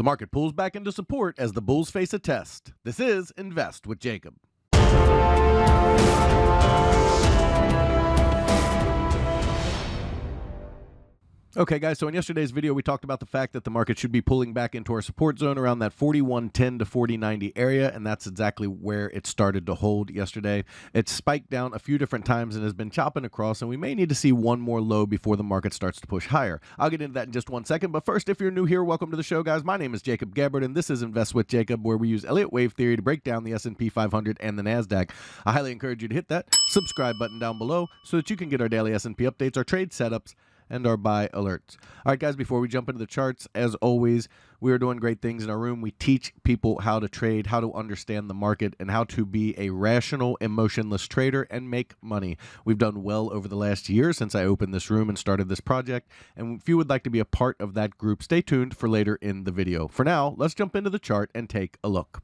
The market pulls back into support as the bulls face a test. This is Invest with Jacob. Okay, guys, so in yesterday's video, we talked about the fact that the market should be pulling back into our support zone around that 4110 to 4090 area, and that's exactly where it started to hold yesterday. It spiked down a few different times and has been chopping across, and we may need to see one more low before the market starts to push higher. I'll get into that in just 1 second, but first, if you're new here, welcome to the show, guys. My name is Jacob Gabbard, and this is Invest with Jacob, where we use Elliott Wave Theory to break down the SP 500 and the NASDAQ. I highly encourage you to hit that subscribe button down below so that you can get our daily S&P updates, our trade setups, and our buy alerts. All right, guys, before we jump into the charts, as always, we are doing great things in our room. We teach people how to trade, how to understand the market, and how to be a rational, emotionless trader and make money. We've done well over the last year since I opened this room and started this project, and if you would like to be a part of that group, stay tuned for later in the video. For now, let's jump into the chart and take a look.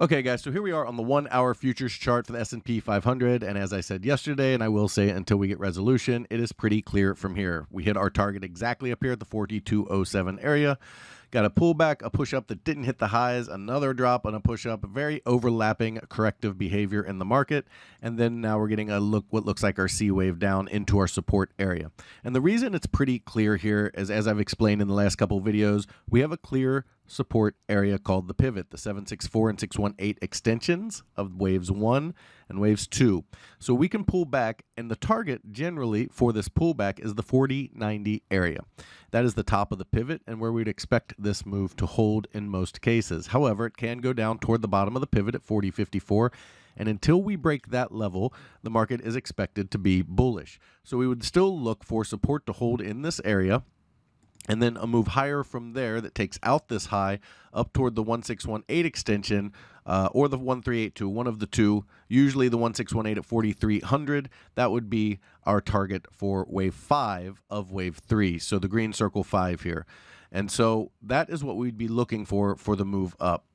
Okay, guys, so here we are on the 1-hour futures chart for the S&P 500, and as I said yesterday, and I will say it until we get resolution, it is pretty clear from here. We hit our target exactly up here at the 4207 area. Got a pullback, a push-up that didn't hit the highs, another drop and a push-up, very overlapping corrective behavior in the market, and then now we're getting a look what looks like our C wave down into our support area. And the reason it's pretty clear here is, as I've explained in the last couple of videos, we have a clear support area called the pivot, the 764 and 618 extensions of waves 1 and waves 2. So we can pull back, and the target generally for this pullback is the 4090 area. That is the top of the pivot and where we'd expect this move to hold in most cases. However, it can go down toward the bottom of the pivot at 4054, and until we break that level, the market is expected to be bullish. So we would still look for support to hold in this area, and then a move higher from there that takes out this high up toward the 1618 extension or the 1382, one of the two, usually the 1618 at 4300. That would be our target for wave 5 of wave 3, so the green circle 5 here. And so that is what we'd be looking for the move up.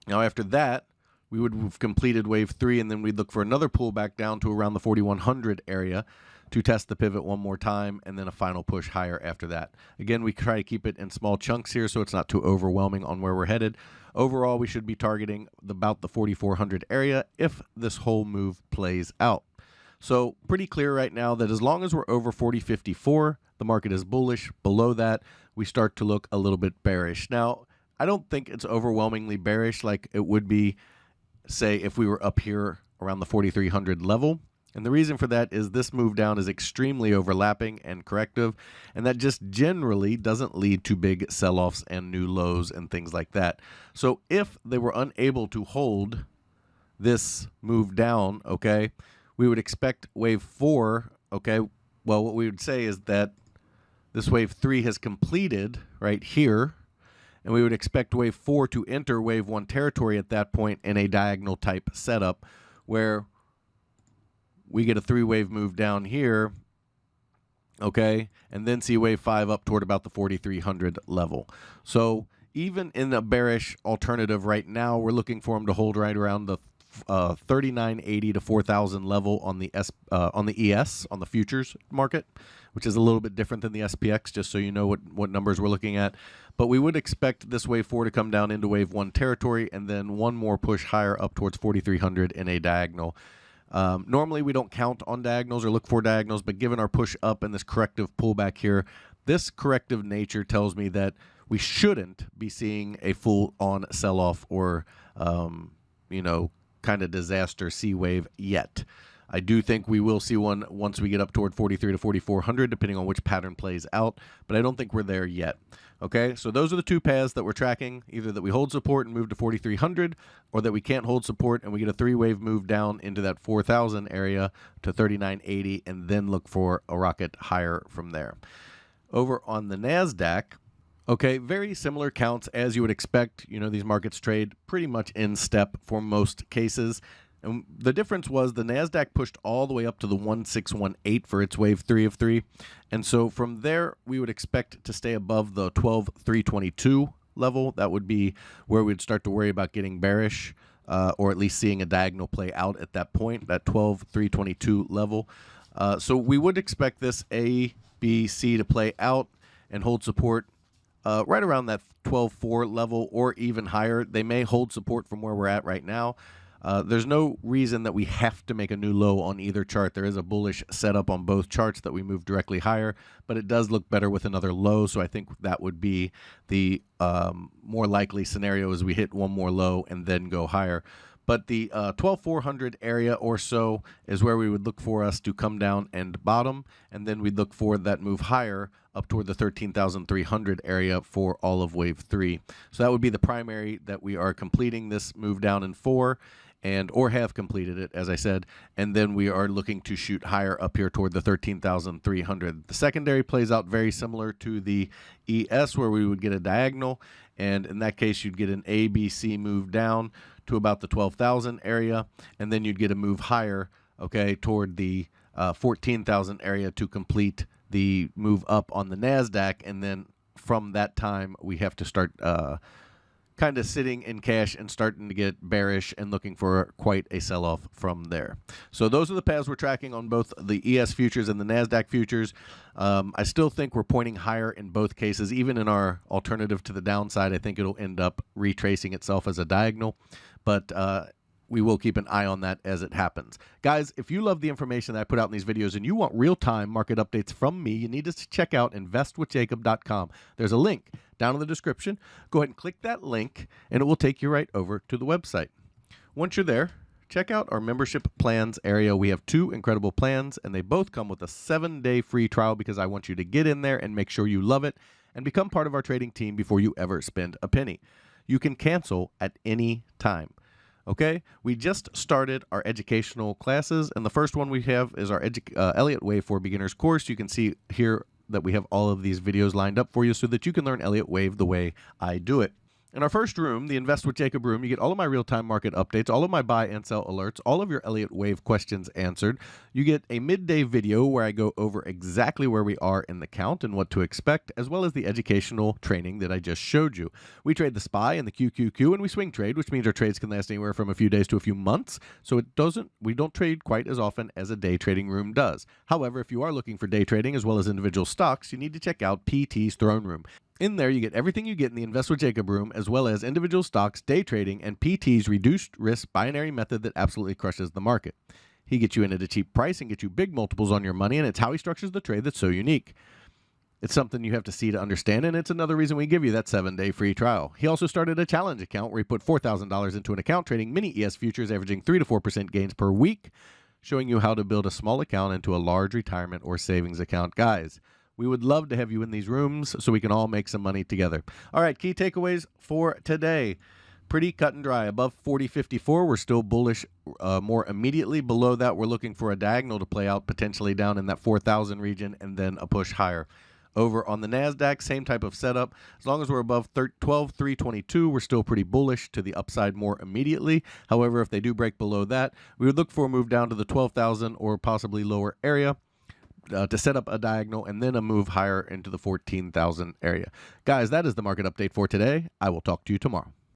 Now after that, we would have completed wave 3, and then we'd look for another pullback down to around the 4100 area to test the pivot one more time, and then a final push higher after that. Again, we try to keep it in small chunks here so it's not too overwhelming on where we're headed. Overall, we should be targeting about the 4400 area if this whole move plays out. So pretty clear right now that as long as we're over 4054, the market is bullish. Below that, we start to look a little bit bearish. Now, I don't think it's overwhelmingly bearish like it would be, say, if we were up here around the 4300 level. And the reason for that is this move down is extremely overlapping and corrective, and that just generally doesn't lead to big sell-offs and new lows and things like that. So if they were unable to hold this move down, okay, we would expect wave 4, okay, well, what we would say is that this wave 3 has completed right here, and we would expect wave 4 to enter wave 1 territory at that point in a diagonal type setup where we get a 3-wave move down here, okay, and then see wave 5 up toward about the 4300 level. So even in a bearish alternative right now, we're looking for them to hold right around the 3980 to 4000 level on the ES, on the futures market, which is a little bit different than the SPX, just so you know what numbers we're looking at. But we would expect this wave 4 to come down into wave 1 territory, and then one more push higher up towards 4300 in a diagonal. Normally we don't count on diagonals or look for diagonals, but given our push up and this corrective pullback here, this corrective nature tells me that we shouldn't be seeing a full-on sell-off or, you know, kind of disaster C wave yet. I do think we will see one once we get up toward 43 to 4400, depending on which pattern plays out, but I don't think we're there yet. Okay, so those are the two paths that we're tracking, either that we hold support and move to 4300, or that we can't hold support and we get a 3-wave move down into that 4000 area to 3980, and then look for a rocket higher from there. Over on the NASDAQ, okay, very similar counts as you would expect. You know, these markets trade pretty much in step for most cases. And the difference was the NASDAQ pushed all the way up to the 1618 for its wave 3 of 3. And so from there, we would expect to stay above the 12322 level. That would be where we'd start to worry about getting bearish, or at least seeing a diagonal play out at that point, that 12322 level. So we would expect this A, B, C to play out and hold support right around that 12.4 level or even higher. They may hold support from where we're at right now. There's no reason that we have to make a new low on either chart. There is a bullish setup on both charts that we move directly higher, but it does look better with another low, so I think that would be the more likely scenario as we hit one more low and then go higher. But the 12,400 area or so is where we would look for us to come down and bottom, and then we'd look for that move higher up toward the 13,300 area for all of wave 3. So that would be the primary that we are completing this move down in 4, and or have completed it, as I said, and then we are looking to shoot higher up here toward the 13,300. The secondary plays out very similar to the ES, where we would get a diagonal, and in that case you'd get an ABC move down to about the 12,000 area, and then you'd get a move higher, okay, toward the 14,000 area to complete the move up on the NASDAQ, and then from that time we have to start kind of sitting in cash and starting to get bearish and looking for quite a sell-off from there. So those are the paths we're tracking on both the ES futures and the NASDAQ futures. I still think we're pointing higher in both cases. Even in our alternative to the downside, I think it'll end up retracing itself as a diagonal, but we will keep an eye on that as it happens. Guys, if you love the information that I put out in these videos and you want real-time market updates from me, you need to check out investwithjacob.com. There's a link down in the description. Go ahead and click that link, and it will take you right over to the website. Once you're there, check out our membership plans area. We have 2 incredible plans, and they both come with a 7-day free trial because I want you to get in there and make sure you love it and become part of our trading team before you ever spend a penny. You can cancel at any time. Okay, we just started our educational classes, and the first one we have is our Elliott Wave for Beginners course. You can see here that we have all of these videos lined up for you so that you can learn Elliott Wave the way I do it. In our first room, the Invest with Jacob room, you get all of my real-time market updates, all of my buy and sell alerts, all of your Elliott Wave questions answered. You get a midday video where I go over exactly where we are in the count and what to expect, as well as the educational training that I just showed you. We trade the SPY and the QQQ, and we swing trade, which means our trades can last anywhere from a few days to a few months. So we don't trade quite as often as a day trading room does. However, if you are looking for day trading as well as individual stocks, you need to check out PT's Throne Room. In there, you get everything you get in the Invest with Jacob room, as well as individual stocks, day trading, and PT's reduced risk binary method that absolutely crushes the market. He gets you in at a cheap price and gets you big multiples on your money, and it's how he structures the trade that's so unique. It's something you have to see to understand, and it's another reason we give you that 7-day free trial. He also started a challenge account where he put $4,000 into an account trading mini ES futures averaging 3 to 4% gains per week, showing you how to build a small account into a large retirement or savings account. Guys, we would love to have you in these rooms so we can all make some money together. All right, key takeaways for today. Pretty cut and dry. Above 40.54, we're still bullish more immediately. Below that, we're looking for a diagonal to play out potentially down in that 4,000 region and then a push higher. Over on the NASDAQ, same type of setup. As long as we're above 12,322, we're still pretty bullish to the upside more immediately. However, if they do break below that, we would look for a move down to the 12,000 or possibly lower area to set up a diagonal and then a move higher into the 14,000 area. Guys, that is the market update for today. I will talk to you tomorrow.